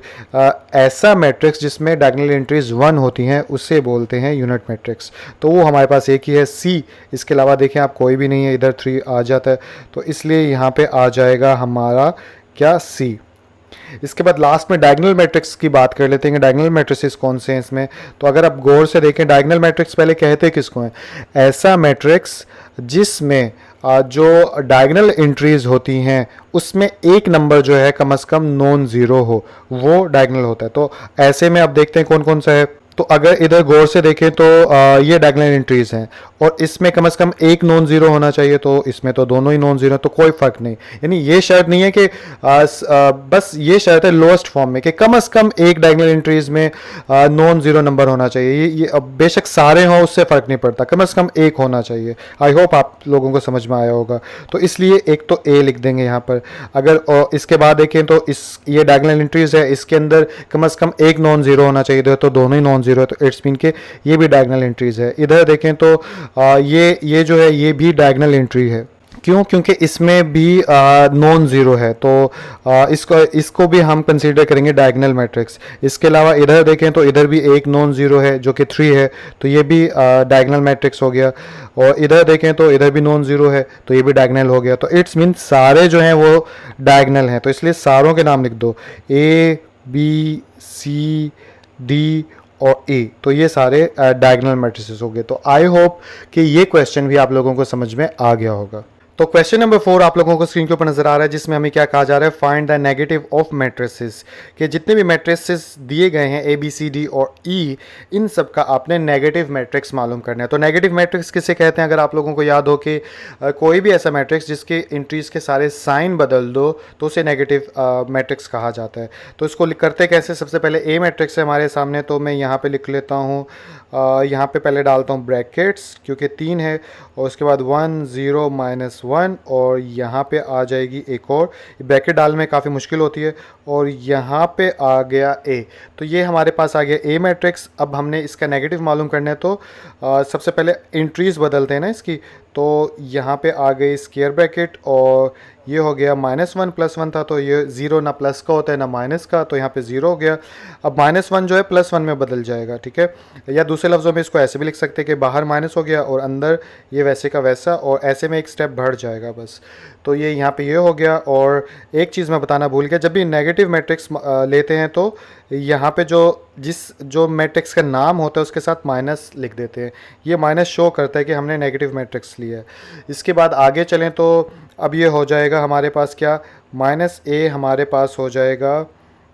ऐसा मैट्रिक्स जिसमें डायगोनल एंट्रीज 1 होती हैं उसे बोलते हैं यूनिट मैट्रिक्स। तो वो हमारे पास एक ही है, सी। इसके अलावा देखें आप, कोई भी नहीं है, इधर 3 आ जाता है, तो इसलिए यहाँ पे आ जाएगा हमारा क्या, सी। इसके बाद लास्ट में डायगोनल मैट्रिक्स की बात कर लेते हैं। डायगोनल मैट्रिसेस कौन से हैं इसमें, तो अगर आप गौर से देखें, डायगोनल मैट्रिक्स पहले कहते किसको हैं, ऐसा मैट्रिक्स जिसमें जो डायगोनल एंट्रीज होती हैं उसमें एक नंबर जो है कम से कम नॉन ज़ीरो हो, वो डायगोनल होता है। तो ऐसे में आप देखते हैं कौन कौन सा है। तो अगर इधर गौर से देखें तो ये डायगोनल एंट्रीज हैं और इसमें कम से कम एक नॉन ज़ीरो होना चाहिए, तो इसमें तो दोनों ही नॉन ज़ीरो, तो कोई फ़र्क नहीं। यानी ये शर्त नहीं है कि बस ये शर्त है लोएस्ट फॉर्म में कि कम से कम एक डायगोनल एंट्रीज में नॉन ज़ीरो नंबर होना चाहिए। ये अब बेशक सारे हों उससे फ़र्क नहीं पड़ता, कम से कम एक होना चाहिए। आई होप आप लोगों को समझ में आया होगा। तो इसलिए एक तो ए लिख देंगे यहाँ पर। अगर इसके बाद देखें तो ये डायगोनल एंट्रीज है, इसके अंदर कम से कम एक नॉन ज़ीरो होना चाहिए, तो दोनों ही नॉन ज़ीरो है, तो इट्स मीन के ये भी डायगोनल एंट्रीज है। इधर देखें तो ये जो है ये भी डायगोनल एंट्री है। क्यों? क्योंकि इसमें भी नॉन ज़ीरो है, तो इसको भी हम कंसीडर करेंगे डायगोनल मैट्रिक्स। इसके अलावा इधर देखें तो इधर भी एक नॉन ज़ीरो है जो कि 3 है, तो ये भी डायगोनल मैट्रिक्स हो गया। और इधर देखें तो इधर भी नॉन ज़ीरो है, तो ये भी डायगोनल हो गया। तो इट्स मीन सारे जो हैं वो डायगोनल हैं, तो इसलिए सारों के नाम लिख दो, ए बी सी डी और ए। तो ये सारे डायगोनल मैट्रिसेस हो गए। तो आई होप कि ये क्वेश्चन भी आप लोगों को समझ में आ गया होगा। तो क्वेश्चन नंबर 4 आप लोगों को स्क्रीन के ऊपर नजर आ रहा है, जिसमें हमें क्या कहा जा रहा है, find the negative of matrices. कि जितने भी मैट्रिसेस दिए गए हैं ए बी सी डी और ई, इन सब का आपने नेगेटिव मैट्रिक्स मालूम करना है। तो नेगेटिव मैट्रिक्स किसे कहते हैं? अगर आप लोगों को याद हो कि कोई भी ऐसा मैट्रिक्स जिसके एंट्रीज के सारे साइन बदल दो तो उसे नेगेटिव मैट्रिक्स कहा जाता है। तो इसको करते कैसे? सबसे पहले ए मैट्रिक्स है हमारे सामने, तो मैं यहाँ पे लिख लेता हूँ, यहाँ पे पहले डालता हूँ ब्रैकेट्स क्योंकि 3 है, और उसके बाद 1 0 -1, और यहाँ पे आ जाएगी एक और। ब्रैकेट डालने में काफ़ी मुश्किल होती है, और यहाँ पे आ गया ए। तो ये हमारे पास आ गया ए मैट्रिक्स। अब हमने इसका नेगेटिव मालूम करना है, तो सबसे पहले एंट्रीज बदलते हैं ना इसकी। तो यहाँ पे आ गई स्क्वायर ब्रैकेट, और ये हो गया -1 +1 था, तो ये 0 ना प्लस का होता है ना माइनस का, तो यहाँ पे 0 हो गया। अब -1 जो है +1 में बदल जाएगा, ठीक है। या दूसरे लफ्ज़ों में इसको ऐसे भी लिख सकते हैं कि बाहर माइनस हो गया और अंदर ये वैसे का वैसा, और ऐसे में एक स्टेप बढ़ जाएगा बस। तो ये यहाँ पे ये हो गया। और एक चीज़ मैं बताना भूल गया, जब भी नेगेटिव मैट्रिक्स लेते हैं तो यहाँ पे जो मैट्रिक्स का नाम होता है उसके साथ माइनस लिख देते हैं। ये माइनस शो करता है कि हमने नेगेटिव मैट्रिक्स लिया है। इसके बाद आगे चलें तो अब ये हो जाएगा हमारे पास क्या, -a हमारे पास हो जाएगा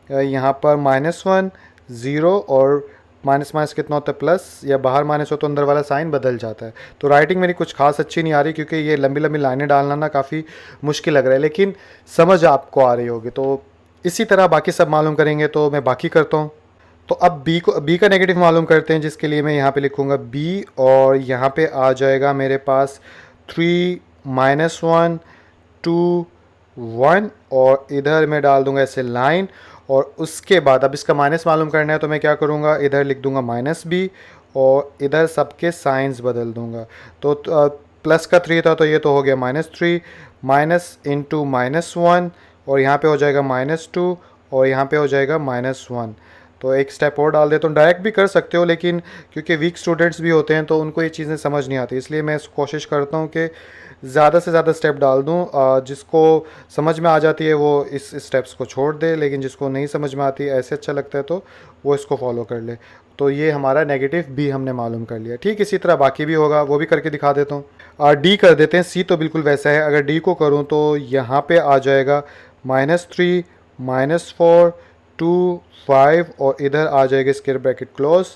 यहाँ पर -1 0, और माइनस माइनस कितना होता है प्लस, या बाहर माइनस हो तो अंदर वाला साइन बदल जाता है। तो राइटिंग मेरी कुछ खास अच्छी नहीं आ रही क्योंकि ये लंबी लंबी लाइनें डालना ना काफ़ी मुश्किल लग रहा है, लेकिन समझ आपको आ रही होगी। तो इसी तरह बाकी सब मालूम करेंगे, तो मैं बाकी करता हूँ। तो अब बी का नेगेटिव मालूम करते हैं, जिसके लिए मैं यहाँ पे लिखूँगा बी, और यहाँ पे आ जाएगा मेरे पास 3 -1 2 1, और इधर मैं डाल दूंगा ऐसे लाइन। और उसके बाद अब इसका माइनस मालूम करना है, तो मैं क्या करूँगा, इधर लिख दूंगा -b, और इधर सबके साइंस बदल दूंगा। तो प्लस का 3 था तो ये तो हो गया -3, माइनस इंटू -1, और यहाँ पे हो जाएगा -2, और यहाँ पे हो जाएगा -1। तो एक स्टेप और डाल देता हूँ। डायरेक्ट भी कर सकते हो, लेकिन क्योंकि वीक स्टूडेंट्स भी होते हैं तो उनको ये चीज़ें समझ नहीं आती, इसलिए मैं कोशिश करता हूँ कि ज़्यादा से ज़्यादा स्टेप डाल दूँ। जिसको समझ में आ जाती है वो इस स्टेप्स को छोड़ दे, लेकिन जिसको नहीं समझ में आती ऐसे अच्छा लगता है तो वो इसको फॉलो कर ले। तो ये हमारा नेगेटिव बी हमने मालूम कर लिया। ठीक इसी तरह बाकी भी होगा, वो भी करके दिखा देता हूँ। डी कर देते हैं। सी तो बिल्कुल वैसा है। अगर डी को करूँ तो यहाँ पे आ जाएगा -3 -4 2 5, और इधर आ जाएगा स्क्वायर ब्रैकेट क्लोज।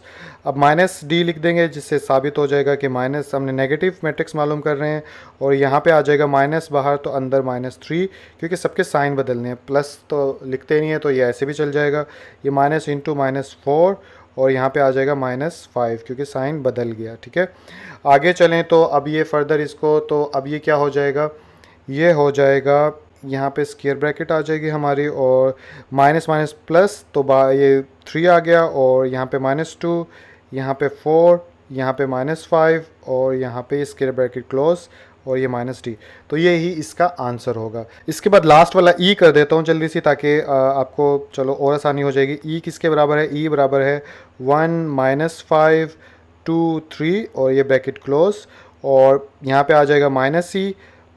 अब -d लिख देंगे, जिससे साबित हो जाएगा कि माइनस हमने नेगेटिव मैट्रिक्स मालूम कर रहे हैं। और यहाँ पे आ जाएगा माइनस बाहर, तो अंदर -3, क्योंकि सबके साइन बदलने हैं। प्लस तो लिखते नहीं है तो ये ऐसे भी चल जाएगा। ये माइनस इंटू -4, और यहाँ पे आ जाएगा -5, क्योंकि साइन बदल गया। ठीक है, आगे चलें तो अब ये फर्दर इसको, तो अब ये क्या हो जाएगा, ये हो जाएगा यहाँ पे स्क्वायर ब्रैकेट आ जाएगी हमारी, और माइनस माइनस प्लस, तो ये 3 आ गया, और यहाँ पे -2, यहाँ पे 4, यहाँ पे -5, और यहाँ पे स्क्वायर ब्रैकेट क्लोज, और ये -d। तो ये ही इसका आंसर होगा। इसके बाद लास्ट वाला ई कर देता हूँ जल्दी सी, ताकि आपको चलो और आसानी हो जाएगी। ई किसके बराबर है? ई बराबर है 1 -5 2 3, और ये ब्रैकेट क्लोज, और यहाँ पे आ जाएगा -c,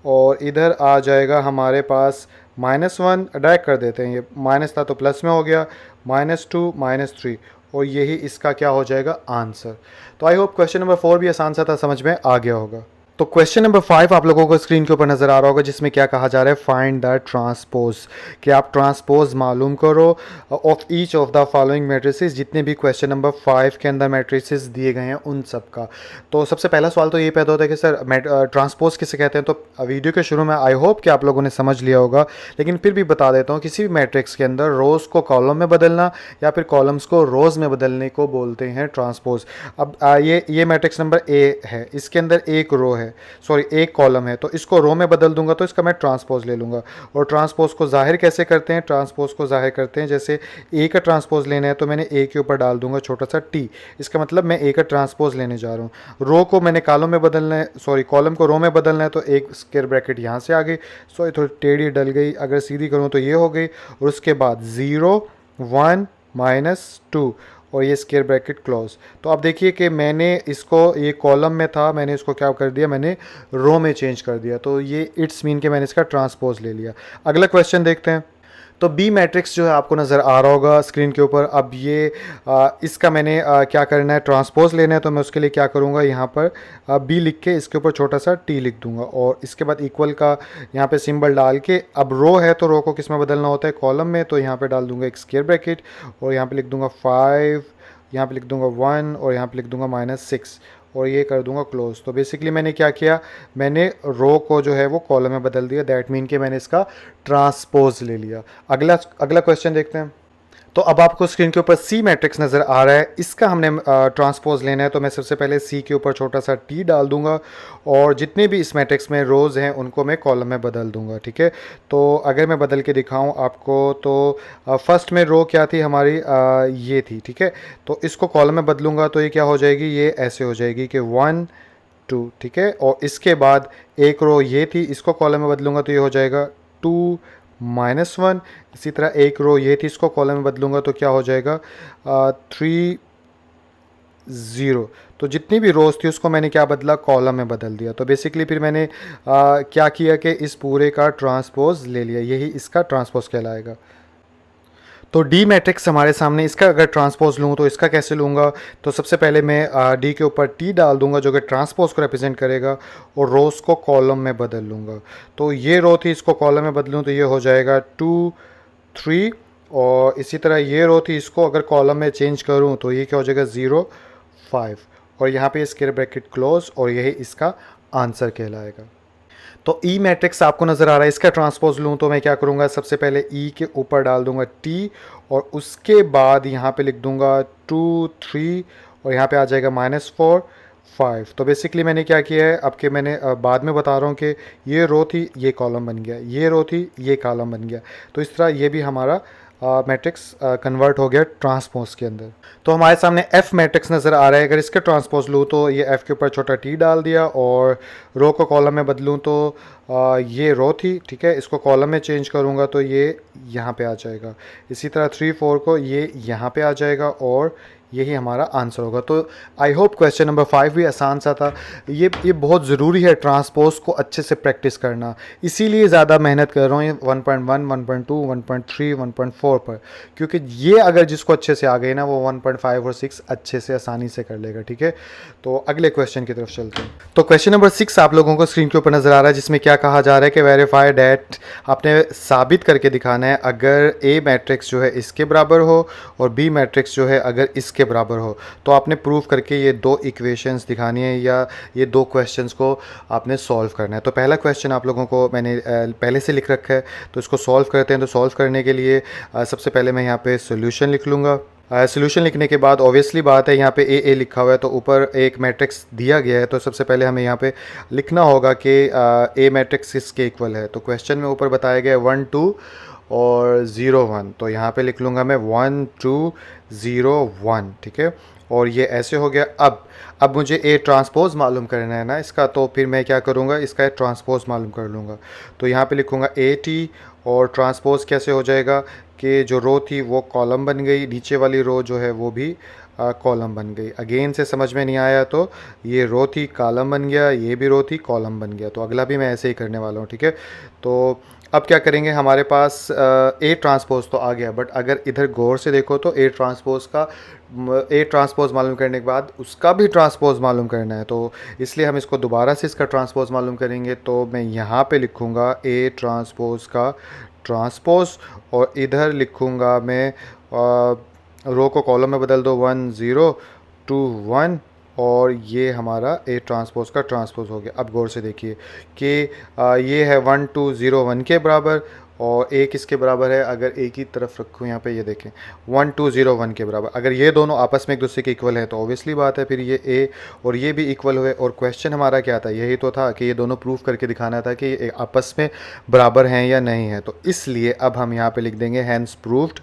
और इधर आ जाएगा हमारे पास -1। डायरेक्ट कर देते हैं, ये माइनस था तो प्लस में हो गया, -2 -3, और यही इसका क्या हो जाएगा? आंसर। तो आई होप क्वेश्चन नंबर 4 भी आसान सा था, समझ में आ गया होगा। तो क्वेश्चन नंबर 5 आप लोगों को स्क्रीन के ऊपर नज़र आ रहा होगा, जिसमें क्या कहा जा रहा है? फाइंड द ट्रांसपोज, कि आप ट्रांसपोज मालूम करो of each of the following matrices, जितने भी क्वेश्चन नंबर 5 के अंदर मैट्रिसेस दिए गए हैं उन सब का। तो सबसे पहला सवाल तो ये पैदा होता है कि सर ट्रांसपोज किसे कहते हैं? तो वीडियो के शुरू में आई होप कि आप लोगों ने समझ लिया होगा, लेकिन फिर भी बता देता हूँ। किसी भी मैट्रिक्स के अंदर रोज़ को कॉलम में बदलना या फिर कॉलम्स को रोज़ में बदलने को बोलते हैं ट्रांसपोज। अब ये मैट्रिक्स नंबर ए है, इसके अंदर एक रो है, सॉरी एक कॉलम है, तो इसको रो में बदल दूंगा तो इसका मैं ट्रांसपोज ले लूँगा। और ट्रांसपोज को जाहिर कैसे करते हैं? ट्रांसपोज को जाहिर करते हैं, जैसे ए का ट्रांसपोज लेना है तो मैंने ए के ऊपर डाल दूंगा छोटा सा टी, इसका मतलब मैं ए का ट्रांसपोज लेने जा रहा हूँ। रो को मैंने कॉलम में बदलना है, सॉरी कॉलम को रो में बदलना है, तो एक स्क्वायर ब्रैकेट यहाँ से आ गई, सॉरी थोड़ी टेढ़ी डल गई, अगर सीधी करूँ तो ये हो गई, और उसके बाद 0 1 -2, और ये स्क्वायर ब्रैकेट क्लोज। तो आप देखिए कि मैंने इसको, ये कॉलम में था, मैंने इसको क्या कर दिया? मैंने रो में चेंज कर दिया, तो ये इट्स मीन के मैंने इसका ट्रांसपोज ले लिया। अगला क्वेश्चन देखते हैं। तो बी मैट्रिक्स जो है आपको नज़र आ रहा होगा स्क्रीन के ऊपर। अब ये इसका मैंने क्या करना है? ट्रांसपोज लेना है, तो मैं उसके लिए क्या करूँगा? यहाँ पर बी लिख के इसके ऊपर छोटा सा टी लिख दूंगा, और इसके बाद इक्वल का यहाँ पे सिंबल डाल के, अब रो है तो रो को किस में बदलना होता है? कॉलम में, तो यहाँ पे डाल दूंगा एक स्क्वायर ब्रैकेट, और यहाँ पे लिख दूंगा 5, यहाँ पे लिख दूंगा 1, और यहाँ पे लिख दूंगा -6, और ये कर दूंगा क्लोज। तो बेसिकली मैंने क्या किया? मैंने रो को जो है वो कॉलम में बदल दिया, दैट मीन कि मैंने इसका ट्रांसपोज ले लिया। अगला क्वेश्चन देखते हैं। तो अब आपको स्क्रीन के ऊपर सी मैट्रिक्स नज़र आ रहा है, इसका हमने ट्रांसपोज लेना है, तो मैं सबसे पहले सी के ऊपर छोटा सा टी डाल दूंगा, और जितने भी इस मैट्रिक्स में रोज़ हैं उनको मैं कॉलम में बदल दूंगा, ठीक है। तो अगर मैं बदल के दिखाऊं आपको, तो फर्स्ट में रो क्या थी हमारी? ये थी, ठीक है। तो इसको कॉलम में बदलूंगा तो ये क्या हो जाएगी? ये ऐसे हो जाएगी कि 1 2, ठीक है। और इसके बाद एक रो ये थी, इसको कॉलम में बदलूंगा तो ये हो जाएगा 2 -1। इसी तरह एक रो ये थी, इसको कॉलम में बदलूंगा तो क्या हो जाएगा? 3 0। तो जितनी भी रोज़ थी उसको मैंने क्या बदला? कॉलम में बदल दिया। तो बेसिकली फिर मैंने क्या किया कि इस पूरे का ट्रांसपोज ले लिया, यही इसका ट्रांसपोज कहलाएगा। तो डी मैट्रिक्स हमारे सामने, इसका अगर ट्रांसपोज लूँ तो इसका कैसे लूँगा? तो सबसे पहले मैं डी के ऊपर टी डाल दूंगा जो कि ट्रांसपोज को रिप्रेजेंट करेगा, और रोज़ को कॉलम में बदल लूँगा। तो ये रो थी, इसको कॉलम में बदलूँ तो ये हो जाएगा 2 3, और इसी तरह ये रो थी, इसको अगर कॉलम में चेंज करूँ तो ये क्या हो जाएगा? 0 5, और यहाँ पे स्क्वायर ब्रैकेट क्लोज, और यही इसका आंसर कहलाएगा। तो ई मैट्रिक्स आपको नज़र आ रहा है, इसका ट्रांसपोज लूँ तो मैं क्या करूँगा? सबसे पहले ई के ऊपर डाल दूंगा टी, और उसके बाद यहाँ पे लिख दूंगा 2 3, और यहाँ पे आ जाएगा -4 5। तो बेसिकली मैंने क्या किया है? अब के मैंने बाद में बता रहा हूँ कि ये रो थी, ये कॉलम बन गया, ये रो थी, ये कॉलम बन गया। तो इस तरह ये भी हमारा मैट्रिक्स कन्वर्ट हो गया ट्रांसपोज के अंदर। तो हमारे सामने एफ मैट्रिक्स नज़र आ रहा है, अगर इसका ट्रांसपोज लूँ तो ये एफ़ के ऊपर छोटा टी डाल दिया, और रो को कॉलम में बदलूँ तो ये रो थी, ठीक है, इसको कॉलम में चेंज करूँगा तो ये यहाँ पे आ जाएगा। इसी तरह 3 4 को ये यहाँ पे आ जाएगा, और यही हमारा आंसर होगा। तो आई होप क्वेश्चन नंबर 5 भी आसान सा था। ये बहुत ज़रूरी है ट्रांसपोज को अच्छे से प्रैक्टिस करना, इसीलिए ज़्यादा मेहनत कर रहा हूँ 1.1 1.2 1.3 1.4 पर, क्योंकि ये अगर जिसको अच्छे से आ गए ना वो 1.5 और 6 अच्छे से आसानी से कर लेगा, ठीक है। तो अगले क्वेश्चन की तरफ चलते हैं। तो क्वेश्चन नंबर 6 आप लोगों को स्क्रीन के ऊपर नज़र आ रहा है, जिसमें क्या कहा जा रहा है कि वेरीफाई डैट, आपने साबित करके दिखाना है अगर ए मैट्रिक्स जो है इसके बराबर हो और बी मैट्रिक्स जो है अगर इसके बराबर हो, तो आपने प्रूव करके ये दो इक्वेशंस दिखानी है या ये दो क्वेश्चंस को आपने सॉल्व करना है। तो पहला क्वेश्चन आप लोगों को मैंने पहले से लिख रखा है, तो इसको सॉल्व करते हैं। तो सॉल्व करने के लिए सबसे पहले मैं यहाँ पे सॉल्यूशन लिख लूँगा। सोल्यूशन लिखने के बाद ऑब्वियसली बात है यहाँ पे ए लिखा हुआ है, तो ऊपर एक मैट्रिक्स दिया गया है, तो सबसे पहले हमें यहाँ पे लिखना होगा कि ए मैट्रिक्स किसके इक्वल है। तो क्वेश्चन में ऊपर बताया गया है 1 2 और 0 1, तो यहाँ पे लिख लूँगा मैं 1 2 0 1, ठीक है। और ये ऐसे हो गया। अब मुझे ए ट्रांसपोज मालूम करना है ना इसका, तो फिर मैं क्या करूँगा, इसका ट्रांसपोज मालूम कर लूँगा। तो यहाँ पे लिखूँगा ए टी, और ट्रांसपोज कैसे हो जाएगा कि जो रो थी वो कॉलम बन गई, नीचे वाली रो जो है वो भी कॉलम बन गई। अगेन से समझ में नहीं आया तो ये रो थी कॉलम बन गया, ये भी रो थी कॉलम बन गया। तो अगला भी मैं ऐसे ही करने वाला हूँ, ठीक है। तो अब क्या करेंगे, हमारे पास ए ट्रांसपोज तो आ गया, बट अगर इधर गौर से देखो तो ए ट्रांसपोज मालूम करने के बाद उसका भी ट्रांसपोज मालूम करना है। तो इसलिए हम इसको दोबारा से इसका ट्रांसपोज मालूम करेंगे। तो मैं यहाँ पे लिखूँगा ए ट्रांसपोज का ट्रांसपोज, और इधर लिखूँगा मैं रो को कॉलम में बदल दो 1 0 2 1, और ये हमारा ए ट्रांसपोज का ट्रांसपोज हो गया। अब गौर से देखिए कि ये है 1 2 0 1 के बराबर, और ए किसके बराबर है, अगर ए की तरफ रखूँ यहाँ पे, ये देखें 1 2 0 1 के बराबर। अगर ये दोनों आपस में एक दूसरे के इक्वल है तो ऑब्वियसली बात है फिर ये ए और ये भी इक्वल हुए। और क्वेश्चन हमारा क्या था, यही तो था कि ये दोनों प्रूफ करके दिखाना था कि ये आपस में बराबर हैं या नहीं है। तो इसलिए अब हम यहाँ पे लिख देंगे hence proved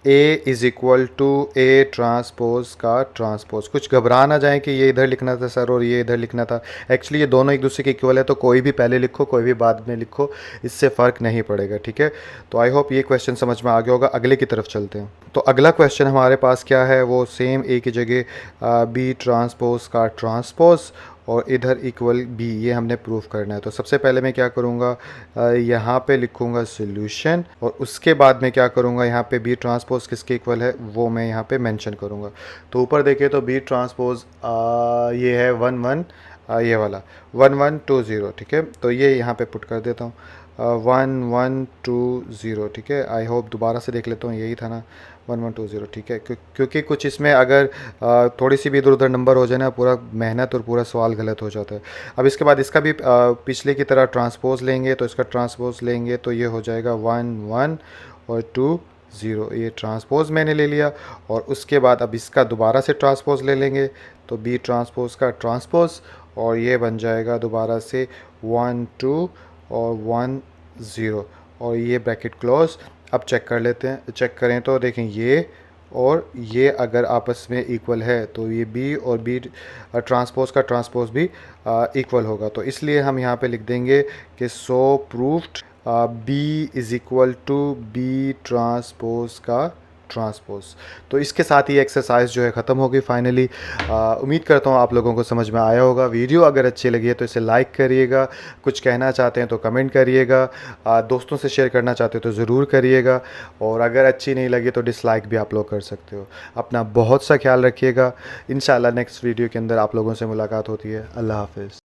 A is equal to A transpose का ट्रांसपोज। कुछ घबरा ना जाए कि ये इधर लिखना था सर और ये इधर लिखना था, एक्चुअली ये दोनों एक दूसरे के इक्वल है, तो कोई भी पहले लिखो कोई भी बाद में लिखो, इससे फ़र्क नहीं पड़ेगा, ठीक है। तो आई होप ये क्वेश्चन समझ में आ गया होगा। अगले की तरफ चलते हैं। तो अगला क्वेश्चन हमारे पास क्या है, वो सेम ए की जगह बी ट्रांसपोज का ट्रांसपोज और इधर इक्वल बी, ये हमने प्रूफ करना है। तो सबसे पहले मैं क्या करूँगा, यहाँ पे लिखूँगा सॉल्यूशन, और उसके बाद मैं क्या करूँगा, यहाँ पे बी ट्रांसपोज किसके इक्वल है वो मैं यहाँ पे मेंशन करूँगा। तो ऊपर देखिए तो बी ट्रांसपोज ये है 1 1, ये वाला 1 1 2 0, ठीक है। तो ये यहाँ पे पुट कर देता हूँ 1 1 2 0, ठीक है। आई होप दोबारा से देख लेता हूँ, यही था ना 1 1 2 0, ठीक है। क्योंकि कुछ इसमें अगर थोड़ी सी भी इधर उधर नंबर हो जाए ना, पूरा मेहनत और पूरा सवाल गलत हो जाता है। अब इसके बाद इसका भी पिछले की तरह ट्रांसपोज लेंगे, तो इसका ट्रांसपोज लेंगे तो ये हो जाएगा 1 1 और 2 0, ये ट्रांसपोज मैंने ले लिया। और उसके बाद अब इसका दोबारा से ट्रांसपोज ले लेंगे, तो बी ट्रांसपोज का ट्रांसपोज, और ये बन जाएगा दोबारा से 1 2 और 1 0, और ये ब्रैकेट क्लोज। अब चेक कर लेते हैं, चेक करें तो देखें ये और ये अगर आपस में इक्वल है तो ये बी और बी ट्रांसपोज का ट्रांसपोज भी इक्वल होगा। तो इसलिए हम यहाँ पे लिख देंगे कि so proved B is equal to B transpose का ट्रांसपोज। तो इसके साथ ही एक्सरसाइज जो है ख़त्म हो गई फाइनली। उम्मीद करता हूँ आप लोगों को समझ में आया होगा। वीडियो अगर अच्छी लगी है तो इसे लाइक करिएगा, कुछ कहना चाहते हैं तो कमेंट करिएगा, दोस्तों से शेयर करना चाहते हो तो ज़रूर करिएगा, और अगर अच्छी नहीं लगी तो डिसलाइक भी आप लोग कर सकते हो। अपना बहुत सा ख्याल रखिएगा। इंशाल्लाह नेक्स्ट वीडियो के अंदर आप लोगों से मुलाकात होती है। अल्लाह हाफ़िज़।